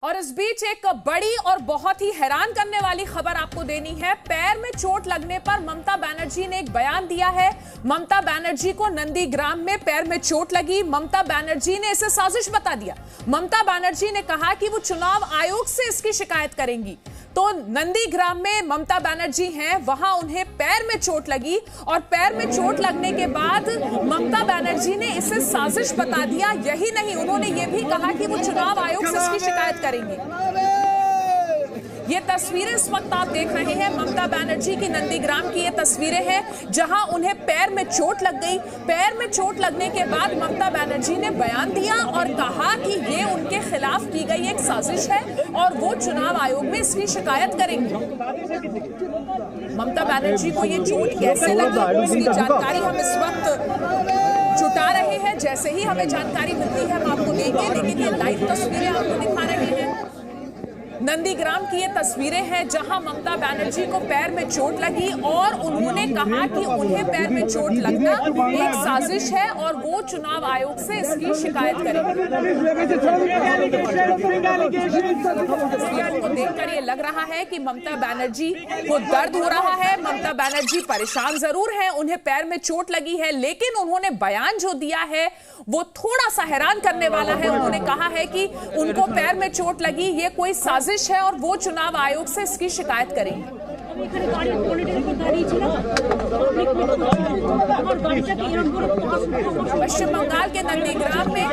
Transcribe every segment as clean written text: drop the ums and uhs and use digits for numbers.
और इस बीच एक बड़ी और बहुत ही हैरान करने वाली खबर आपको देनी है। पैर में चोट लगने पर ममता बनर्जी ने एक बयान दिया है। ममता बनर्जी को नंदीग्राम में पैर में चोट लगी। ममता बनर्जी ने इसे साजिश बता दिया। ममता बनर्जी ने कहा कि वो चुनाव आयोग से इसकी शिकायत करेंगी। तो नंदीग्राम में ममता बनर्जी हैं, वहां उन्हें पैर में चोट लगी और पैर में चोट लगने के बाद ममता बनर्जी ने इसे साजिश बता दिया। यही नहीं, उन्होंने ये भी कहा कि वो चुनाव आयोग से इसकी शिकायत करेंगे। ये तस्वीरें इस वक्त आप देख रहे हैं, ममता बनर्जी की नंदीग्राम की ये तस्वीरें हैं जहां उन्हें पैर में चोट लग गई। पैर में चोट लगने के बाद ममता बनर्जी ने बयान दिया और कहा कि ये उनके खिलाफ की गई एक साजिश है और वो चुनाव आयोग में इसकी शिकायत करेंगे। ममता बनर्जी को ये चोट कैसे लगी, इसकी जानकारी हम इस वक्त जुटा रहे हैं। जैसे ही हमें जानकारी मिलती है हम आपको देंगे, लेकिन ये लाइव तस्वीरें आपको दिखा रहे हैं। नंदीग्राम की ये तस्वीरें हैं जहां ममता बनर्जी को पैर में चोट लगी और उन्होंने कहा कि उन्हें पैर में चोट लगना एक साजिश है और वो चुनाव आयोग से इसकी शिकायत करेंगे। तस्वीरों को देखकर ये लग रहा है कि ममता बनर्जी को दर्द हो रहा है। ममता बनर्जी परेशान जरूर हैं, उन्हें पैर में चोट लगी है, लेकिन उन्होंने बयान जो दिया है वो थोड़ा सा हैरान करने वाला है। उन्होंने कहा है कि उनको पैर में चोट लगी, ये कोई साजिश है और वो चुनाव आयोग से इसकी शिकायत करेंगे। पश्चिम बंगाल के नंदीग्राम में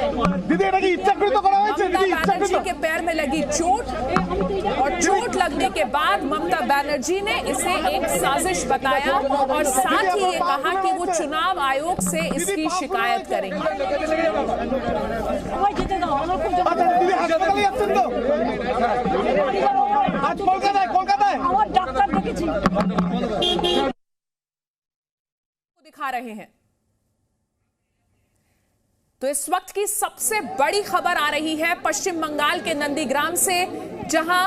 ममता बनर्जी के पैर में लगी चोट और चोट लगने के बाद ममता बनर्जी ने इसे एक साजिश बताया और साथ ही ये कहा कि वो चुनाव आयोग से इसकी शिकायत करेंगे। दिखा रहे हैं। तो इस वक्त की सबसे बड़ी खबर आ रही है पश्चिम बंगाल के नंदीग्राम से, जहां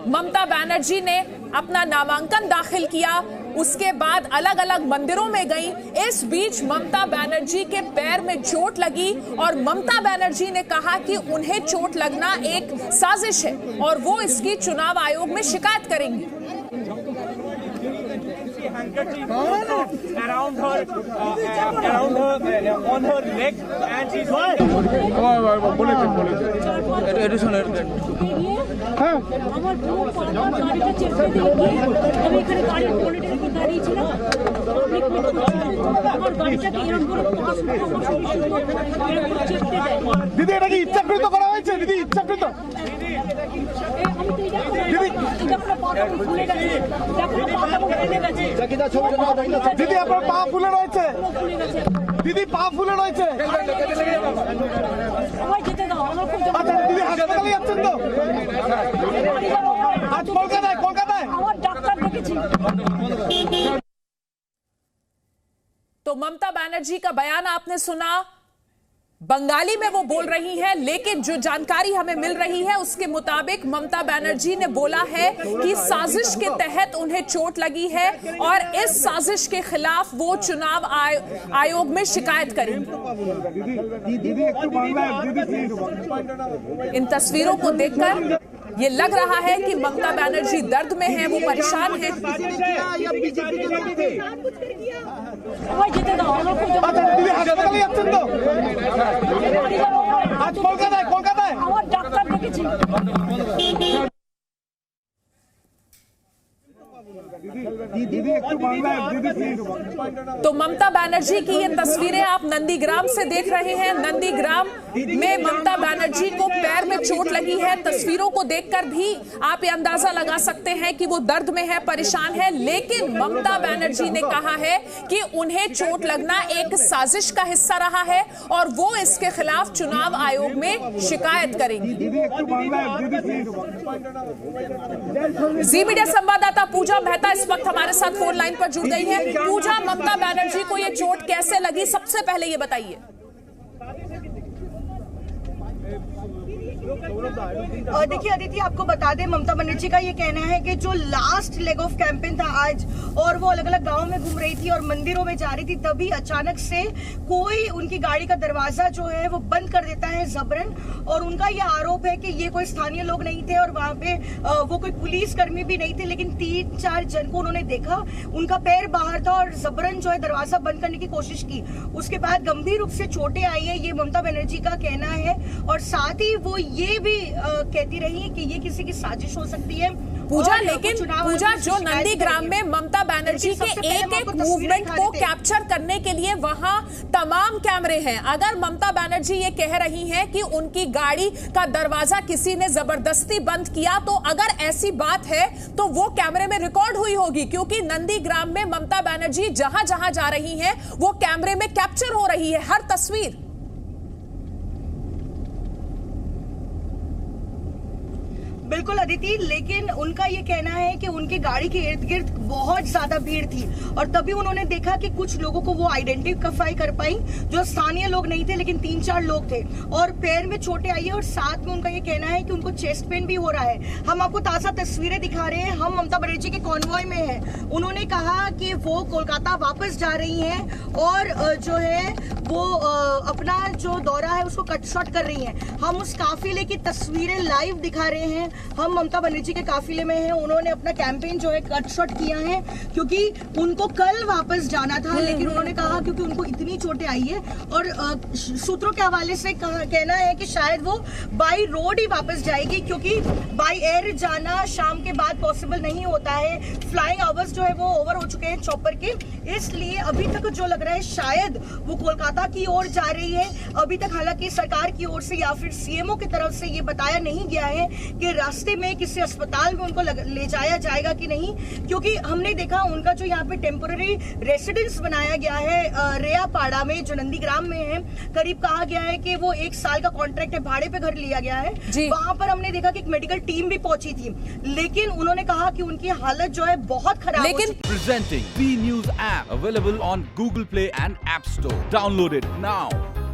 ममता बनर्जी ने अपना नामांकन दाखिल किया, उसके बाद अलग अलग मंदिरों में गई। इस बीच ममता बनर्जी के पैर में चोट लगी और ममता बनर्जी ने कहा कि उन्हें चोट लगना एक साजिश है और वो इसकी चुनाव आयोग में शिकायत करेंगी। around her on her leg and she's দিদি এটা কি ইচ্ছাকৃত করা হয়েছে? দিদি ইচ্ছাকৃত দিদি আপনার পা ফুলে রয়েছে, দিদি পা ফুলে রয়েছে। আচ্ছা দিদি হাসপাতালে যাচ্ছেন তো? আজ কলকাতায় तो ममता बनर्जी का बयान आपने सुना। बंगाली में वो बोल रही हैं, लेकिन जो जानकारी हमें मिल रही है उसके मुताबिक ममता बनर्जी ने बोला है कि साजिश के तहत उन्हें चोट लगी है और इस साजिश के खिलाफ वो चुनाव आयोग में शिकायत करेंगी। इन तस्वीरों को देखकर ये लग रहा है कि ममता बनर्जी दर्द में है, वो परेशान है। আজ কলকাতায় तो ममता बनर्जी की ये तस्वीरें आप नंदीग्राम से देख रहे हैं। नंदीग्राम में ममता बनर्जी को पैर में चोट लगी है। तस्वीरों को देखकर भी आप ये अंदाजा लगा सकते हैं कि वो दर्द में है, परेशान है, लेकिन ममता बनर्जी ने कहा है कि उन्हें चोट लगना एक साजिश का हिस्सा रहा है और वो इसके खिलाफ चुनाव आयोग में शिकायत करेंगी। जी मीडिया संवाददाता पूजा मेहता इस वक्त हमारे साथ फोन लाइन पर जुड़ गई है। पूजा, ममता बनर्जी को ये चोट कैसे लगी, सबसे पहले ये बताइए। देखिए अदिति, आपको बता दें, ममता बनर्जी का ये कहना है कि जो लास्ट लेग ऑफ कैंपेन था आज, और वो अलग अलग गांव में घूम रही थी और मंदिरों में जा रही थी, तभी अचानक से कोई उनकी गाड़ी का दरवाजा जो है वो बंद कर देता है जबरन। और उनका ये आरोप है कि ये कोई स्थानीय लोग नहीं थे और वहां पे वो कोई पुलिस कर्मी भी नहीं थे, लेकिन 3-4 जन को उन्होंने देखा, उनका पैर बाहर था और जबरन जो है दरवाजा बंद करने की कोशिश की। उसके बाद गंभीर रूप से चोटें आई है, ये ममता बनर्जी का कहना है। और साथ ही वो ये भी कहती रही कि ये किसी की साजिश हो सकती है। पूजा, लेकिन पूजा, जो नंदीग्राम में ममता बनर्जी के एक मूवमेंट को कैप्चर करने के लिए वहां तमाम कैमरे हैं। अगर ममता बनर्जी ये कह रही हैं कि उनकी गाड़ी का दरवाजा किसी ने जबरदस्ती बंद किया, तो अगर ऐसी बात है तो वो कैमरे में रिकॉर्ड हुई होगी, क्योंकि नंदीग्राम में ममता बनर्जी जहां जहां जा रही हैं वो कैमरे में कैप्चर हो रही है हर तस्वीर। बिल्कुल अदिति, लेकिन उनका ये कहना है कि उनकी गाड़ी के इर्द गिर्द बहुत ज्यादा भीड़ थी और तभी उन्होंने देखा कि कुछ लोगों को वो आइडेंटिफाई कर पाई जो स्थानीय लोग नहीं थे, लेकिन 3-4 लोग थे और पैर में चोटें आई है। और साथ में उनका ये कहना है कि उनको चेस्ट पेन भी हो रहा है। हम आपको ताजा तस्वीरें दिखा रहे हैं, हम ममता बनर्जी के कॉन्वॉय में हैं। उन्होंने कहा कि वो कोलकाता वापस जा रही हैं और जो है वो अपना जो दौरा है उसको कट शॉर्ट कर रही हैं। हम उस काफिले की तस्वीरें लाइव दिखा रहे हैं। हम ममता बनर्जी के काफिले में हैं। उन्होंने अपना कैंपेन जो है कट शॉर्ट किया है, क्योंकि उनको कल वापस जाना था, लेकिन उन्होंने कहा क्योंकि उनको इतनी चोटें आई है और सूत्रों के हवाले से कहना है कि शायद वो बाई रोड ही वापस जाएगी, क्योंकि बाई एयर जाना शाम के बाद पॉसिबल नहीं होता है। फ्लाइंग आवर्स जो है वो ओवर हो चुके हैं चॉपर के, इसलिए अभी तक जो लग रहा है शायद वो कोलकाता की ओर जा रही है। अभी तक हालांकि सरकार की ओर से या फिर सीएमओ की तरफ से ये बताया नहीं गया है कि रास्ते में किसी अस्पताल में उनको ले जाया जाएगा कि नहीं, क्योंकि हमने देखा उनका जो यहाँ पे टेम्पोररी रेसिडेंस बनाया गया है रेयापाड़ा में, जो नंदीग्राम में है, करीब कहा गया है कि वो 1 साल का कॉन्ट्रैक्ट है, भाड़े पे घर लिया गया है। वहां पर हमने देखा कि एक मेडिकल टीम भी पहुंची थी, लेकिन उन्होंने कहा कि उनकी हालत जो है बहुत खराब। लेकिन presenting B News app available on Google Play and App Store. Download it now.